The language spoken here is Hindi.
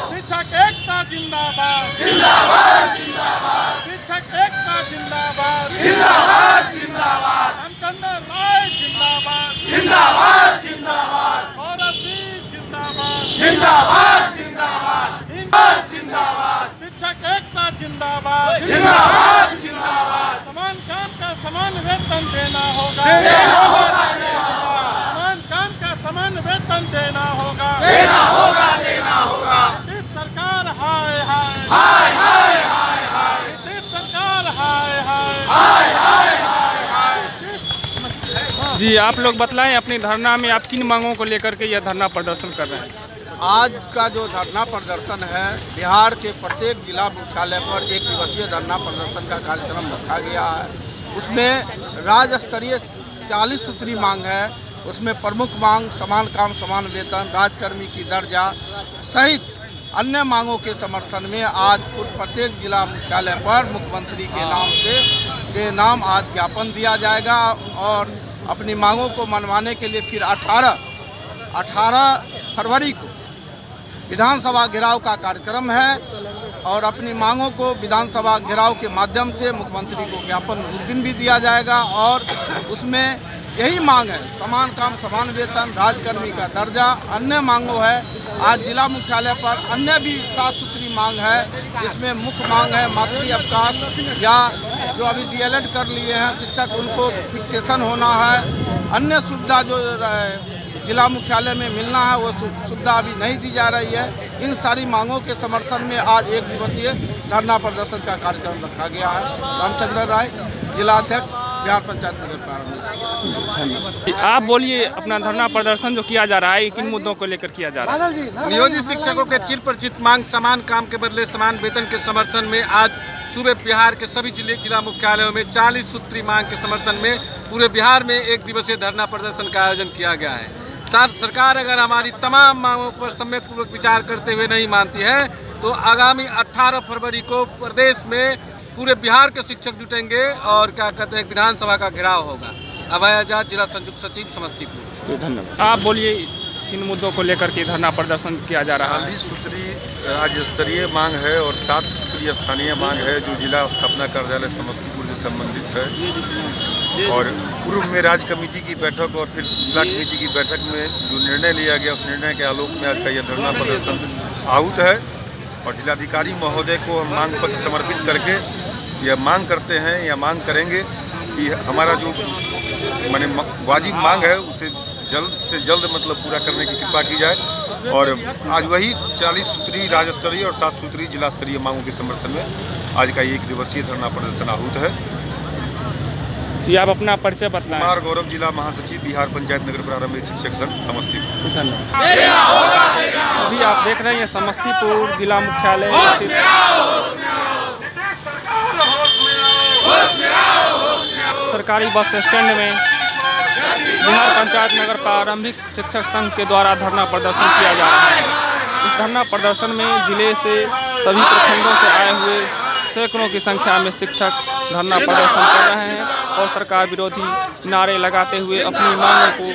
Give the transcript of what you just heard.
शिक्षक एकता जिंदाबाद, शिक्षक एकता जिंदाबाद, रामचंद्र राय जिंदाबाद, औरत जिंदाबाद, शिक्षक एकता जिंदाबाद, समान काम का समान वेतन देना होगा, समान काम का समान वेतन देना होगा, नीतीश सरकार हाय हाय, नीतीश सरकार हाय हाय। जी, आप लोग बतलाएं अपने धरना में आप किन मांगों को लेकर के यह धरना प्रदर्शन कर रहे हैं। आज का जो धरना प्रदर्शन है, बिहार के प्रत्येक जिला मुख्यालय पर एक दिवसीय धरना प्रदर्शन का कार्यक्रम रखा गया है। उसमें राज्य स्तरीय 40 सूत्री मांग है। उसमें प्रमुख मांग समान काम समान वेतन, राजकर्मी की दर्जा सहित अन्य मांगों के समर्थन में आज प्रत्येक जिला मुख्यालय पर मुख्यमंत्री के नाम आज ज्ञापन दिया जाएगा और अपनी मांगों को मनवाने के लिए फिर 18 फरवरी को विधानसभा घेराव का कार्यक्रम है और अपनी मांगों को विधानसभा घेराव के माध्यम से मुख्यमंत्री को ज्ञापन उस दिन भी दिया जाएगा और उसमें यही मांग है समान काम समान वेतन, राजकर्मी का दर्जा, अन्य मांगों है। आज जिला मुख्यालय पर अन्य भी 7 सूत्री मांग है, जिसमें मुख्य मांग है मातृ अवकाश या जो अभी DLED कर लिए हैं शिक्षक उनको फिक्सेशन होना है। अन्य सुविधा जो जिला मुख्यालय में मिलना है वो सुविधा अभी नहीं दी जा रही है। इन सारी मांगों के समर्थन में आज एक दिवसीय धरना प्रदर्शन का कार्यक्रम रखा गया है। रामचंद्र राय, जिला अध्यक्ष, बिहार पंचायत नगर प्रारंभ। आप बोलिए, अपना धरना प्रदर्शन जो किया जा रहा है किन मुद्दों को लेकर किया जा रहा है। नियोजित शिक्षकों के चिरपरिचित मांग समान काम के बदले समान वेतन के समर्थन में आज सूबे बिहार के सभी जिला मुख्यालयों में 40 सूत्री मांग के समर्थन में पूरे बिहार में एक दिवसीय धरना प्रदर्शन का आयोजन किया गया है। सरकार अगर हमारी तमाम मांगों पर सम्यकपूर्वक विचार करते हुए नहीं मानती है तो आगामी 18 फरवरी को प्रदेश में पूरे बिहार के शिक्षक जुटेंगे और क्या कहते हैं विधानसभा का घेराव होगा। अभय आजाद, जिला संयुक्त सचिव, समस्तीपुर। धन्यवाद। आप बोलिए, किन मुद्दों को लेकर के धरना प्रदर्शन किया जा रहा है। 40 सूत्री राज्य स्तरीय मांग है और 7 सूत्री स्थानीय मांग है जो जिला स्थापना कार्यालय समस्तीपुर से संबंधित है। और पूर्व में राज्य कमेटी की बैठक और फिर जिला कमेटी की बैठक में जो निर्णय लिया गया उस निर्णय के आलोक में आज का यह धरना प्रदर्शन आहूत है और जिलाधिकारी महोदय को हम मांग पत्र समर्पित करके यह मांग करते हैं या मांग करेंगे कि हमारा जो माने वाजिब मांग है उसे जल्द से जल्द मतलब पूरा करने की कृपा की जाए। और आज वही 40 सूत्री राज्य स्तरीय और 7 सूत्री जिला स्तरीय मांगों के समर्थन में आज का एक दिवसीय धरना प्रदर्शन आहूत है। जी, आप अपना परिचय बतलाएं। कुमार गौरव, जिला महासचिव, बिहार पंचायत नगर प्रारंभिक शिक्षक संघ, समस्तीपुर। अभी आप देख रहे हैं समस्तीपुर जिला मुख्यालय सरकारी बस स्टैंड में बिहार पंचायत नगर प्रारंभिक शिक्षक संघ के द्वारा धरना प्रदर्शन किया जा रहा है। इस धरना प्रदर्शन में जिले से सभी प्रखंडों से आए हुए सैकड़ों की संख्या में शिक्षक धरना प्रदर्शन कर रहे हैं और सरकार विरोधी नारे लगाते हुए अपनी मांगों को